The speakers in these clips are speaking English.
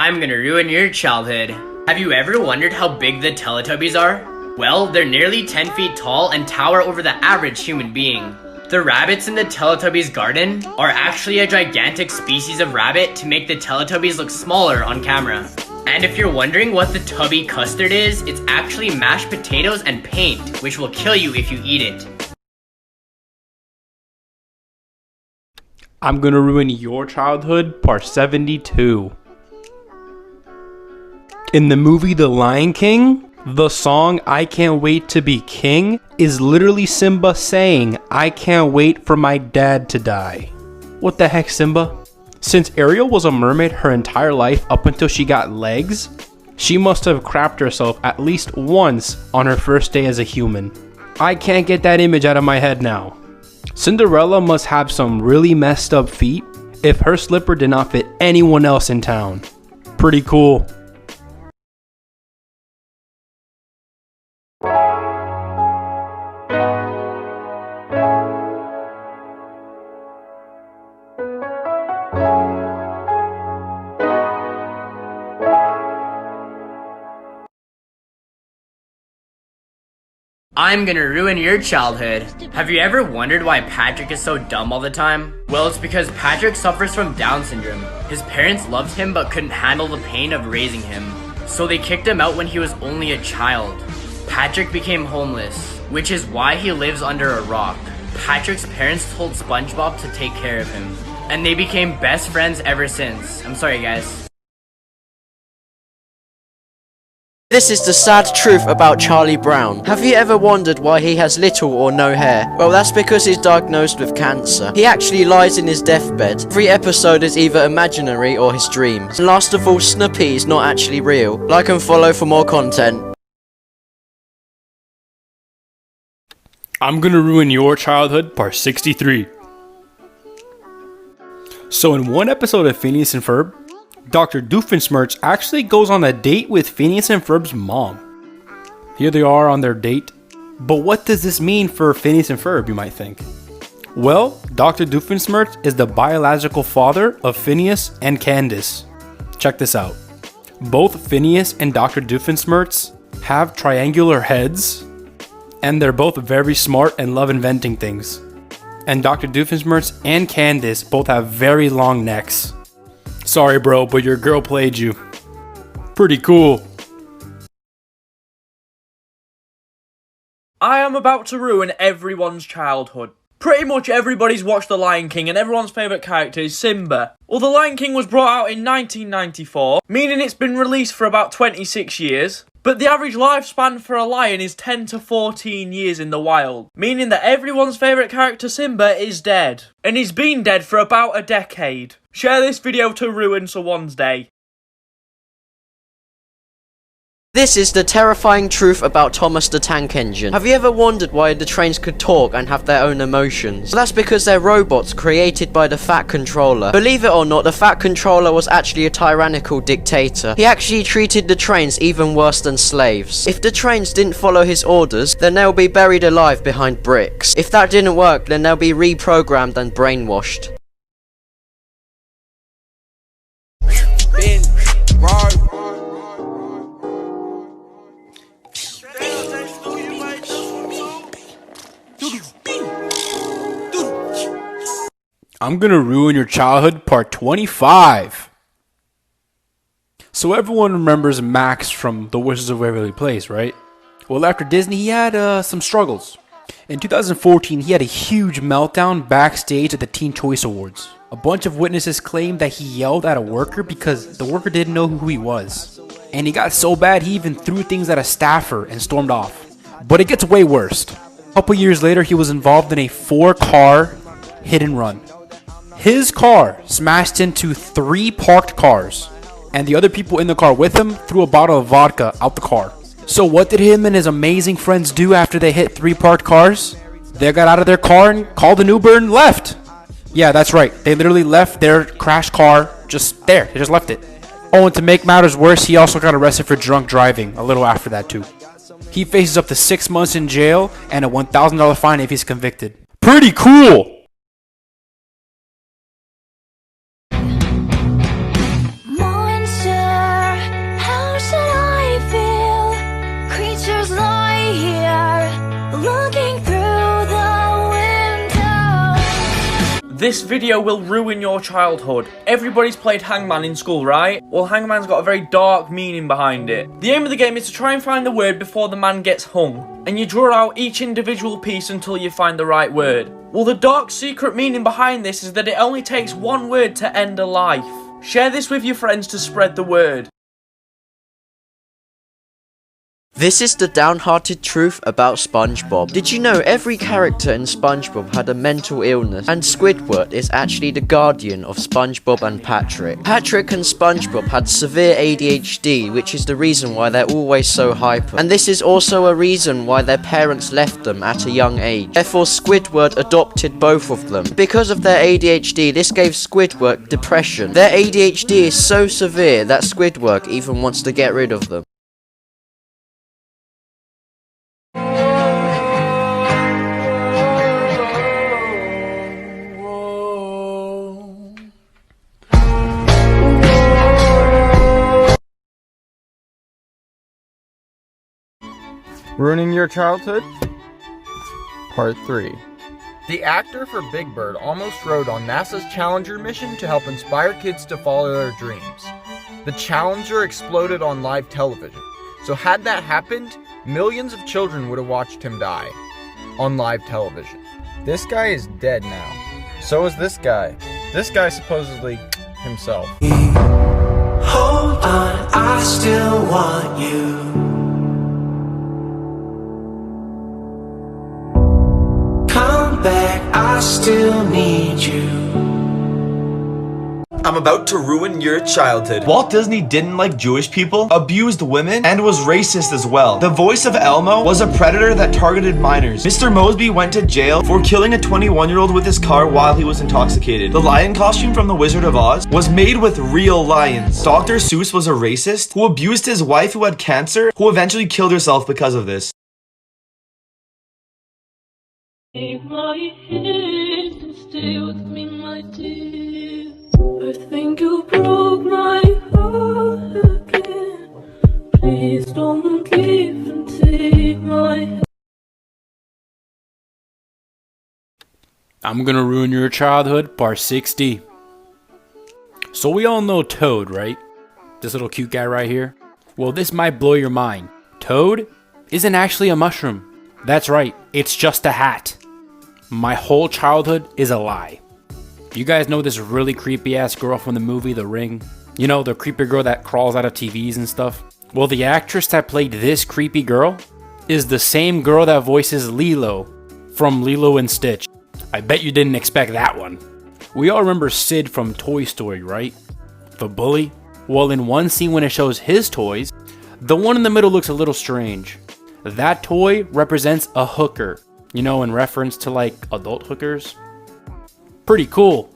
I'm gonna ruin your childhood. Have you ever wondered how big the Teletubbies are? Well, they're nearly 10 feet tall and tower over the average human being. The rabbits in the Teletubbies garden are actually a gigantic species of rabbit to make the Teletubbies look smaller on camera. And if you're wondering what the Tubby custard is, it's actually mashed potatoes and paint, which will kill you if you eat it. I'm gonna ruin your childhood, part 72. In the movie The Lion King, the song I Can't Wait to Be King is literally Simba saying, I can't wait for my dad to die. What the heck, Simba? Since Ariel was a mermaid her entire life up until she got legs, she must have crapped herself at least once on her first day as a human. I can't get that image out of my head now. Cinderella must have some really messed up feet if her slipper did not fit anyone else in town. Pretty cool. I'm gonna ruin your childhood. Have you ever wondered why Patrick is so dumb all the time? Well, it's because Patrick suffers from Down syndrome. His parents loved him but couldn't handle the pain of raising him, so they kicked him out when he was only a child. Patrick became homeless, which is why he lives under a rock. Patrick's parents told SpongeBob to take care of him, and they became best friends ever since. I'm sorry, guys. This is the sad truth about Charlie Brown. Have you ever wondered why he has little or no hair? Well, that's because he's diagnosed with cancer. He actually lies in his deathbed. Every episode is either imaginary or his dreams. And last of all, Snoopy is not actually real. Like and follow for more content. I'm gonna ruin your childhood, part 63. So in one episode of Phineas and Ferb, Dr. Doofenshmirtz actually goes on a date with Phineas and Ferb's mom. Here they are on their date. But what does this mean for Phineas and Ferb, you might think? Well, Dr. Doofenshmirtz is the biological father of Phineas and Candace. Check this out. Both Phineas and Dr. Doofenshmirtz have triangular heads, and they're both very smart and love inventing things. And Dr. Doofenshmirtz and Candace both have very long necks. Sorry bro, but your girl played you. Pretty cool. I am about to ruin everyone's childhood. Pretty much everybody's watched The Lion King and everyone's favourite character is Simba. Well, The Lion King was brought out in 1994, meaning it's been released for about 26 years. But the average lifespan for a lion is 10 to 14 years in the wild, meaning that everyone's favourite character Simba is dead. And he's been dead for about a decade. Share this video to ruin someone's day. This is the terrifying truth about Thomas the Tank Engine. Have you ever wondered why the trains could talk and have their own emotions? Well, that's because they're robots created by the Fat Controller. Believe it or not, the Fat Controller was actually a tyrannical dictator. He actually treated the trains even worse than slaves. If the trains didn't follow his orders, then they'll be buried alive behind bricks. If that didn't work, then they'll be reprogrammed and brainwashed. I'm gonna ruin your childhood, part 25. So everyone remembers Max from The Wizards of Waverly Place, right? Well, after Disney, he had some struggles. In 2014, he had a huge meltdown backstage at the Teen Choice Awards. A bunch of witnesses claimed that he yelled at a worker because the worker didn't know who he was. And he got so bad, he even threw things at a staffer and stormed off. But it gets way worse. A couple years later, he was involved in a 4-car hit and run. His car smashed into 3 parked cars, and the other people in the car with him threw a bottle of vodka out the car. So what did him and his amazing friends do after they hit 3 parked cars? They got out of their car and called an Uber and left. Yeah, that's right. They literally left their crashed car just there. They just left it. Oh, and to make matters worse, he also got arrested for drunk driving a little after that too. He faces up to 6 months in jail and a $1,000 fine if he's convicted. Pretty cool! Monster This video will ruin your childhood. Everybody's played Hangman in school, right? Well, Hangman's got a very dark meaning behind it. The aim of the game is to try and find the word before the man gets hung, and you draw out each individual piece until you find the right word. Well, the dark secret meaning behind this is that it only takes one word to end a life. Share this with your friends to spread the word. This is the downhearted truth about SpongeBob. Did you know every character in SpongeBob had a mental illness, and Squidward is actually the guardian of SpongeBob and Patrick? Patrick and SpongeBob had severe ADHD, which is the reason why they're always so hyper. And this is also a reason why their parents left them at a young age. Therefore, Squidward adopted both of them. Because of their ADHD, this gave Squidward depression. Their ADHD is so severe that Squidward even wants to get rid of them. Ruining your childhood? Part 3. The actor for Big Bird almost rode on NASA's Challenger mission to help inspire kids to follow their dreams. The Challenger exploded on live television, so had that happened, millions of children would have watched him die on live television. This guy is dead now. So is this guy. This guy supposedly himself. Hold on, I still want you. Come back, I still need you. I'm about to ruin your childhood. Walt Disney didn't like Jewish people, abused women, and was racist as well. The voice of Elmo was a predator that targeted minors. Mr. Mosby went to jail for killing a 21-year-old with his car while he was intoxicated. The lion costume from The Wizard of Oz was made with real lions. Dr. Seuss was a racist who abused his wife who had cancer, who eventually killed herself because of this. Take my hand and stay with me, my dear. I think you broke my heart again. Please don't leave and take my hand. I'm gonna ruin your childhood, part 60. So we all know Toad, right? This little cute guy right here. Well, this might blow your mind. Toad isn't actually a mushroom. That's right, it's just a hat. My whole childhood is a lie. You guys know this really creepy ass girl from the movie The Ring? You know, the creepy girl that crawls out of TVs and stuff? Well, the actress that played this creepy girl is the same girl that voices Lilo from Lilo and Stitch. I bet you didn't expect that one. We all remember Sid from Toy Story, right? The bully? Well, in one scene when it shows his toys, the one in the middle looks a little strange. That toy represents a hooker. You know, in reference to like adult hookers. Pretty cool.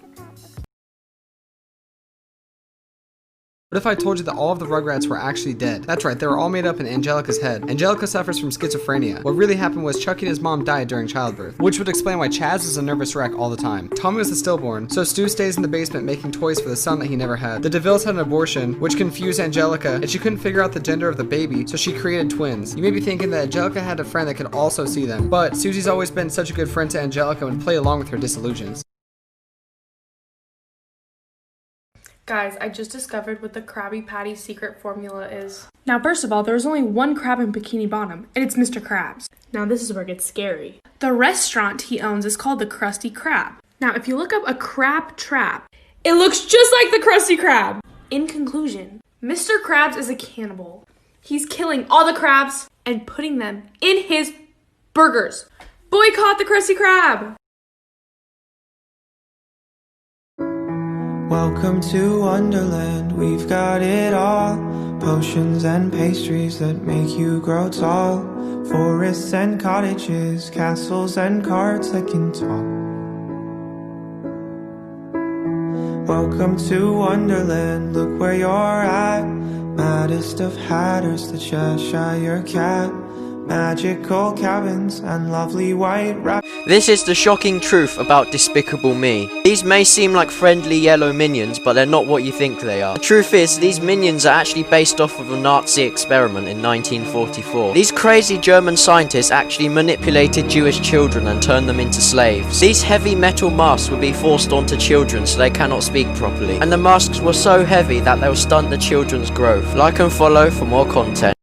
What if I told you that all of the Rugrats were actually dead? That's right, they were all made up in Angelica's head. Angelica suffers from schizophrenia. What really happened was Chucky and his mom died during childbirth, which would explain why Chaz is a nervous wreck all the time. Tommy was the stillborn, so Stu stays in the basement making toys for the son that he never had. The DeVilles had an abortion, which confused Angelica, and she couldn't figure out the gender of the baby, so she created twins. You may be thinking that Angelica had a friend that could also see them, but Susie's always been such a good friend to Angelica and play along with her disillusions. Guys, I just discovered what the Krabby Patty secret formula is. Now, first of all, there's only one crab in Bikini Bottom, and it's Mr. Krabs. Now, this is where it gets scary. The restaurant he owns is called the Krusty Krab. Now, if you look up a crab trap, it looks just like the Krusty Krab. In conclusion, Mr. Krabs is a cannibal. He's killing all the crabs and putting them in his burgers. Boycott the Krusty Krab! Welcome to Wonderland, we've got it all. Potions and pastries that make you grow tall. Forests and cottages, castles and carts that can talk. Welcome to Wonderland, look where you're at. Maddest of hatters, the Cheshire Cat. Magical cabins and lovely white wrap. This is the shocking truth about Despicable Me. These may seem like friendly yellow minions, but they're not what you think they are. The truth is, these minions are actually based off of a Nazi experiment in 1944. These crazy German scientists actually manipulated Jewish children and turned them into slaves. These heavy metal masks would be forced onto children so they cannot speak properly. And the masks were so heavy that they'll stunt the children's growth. Like and follow for more content.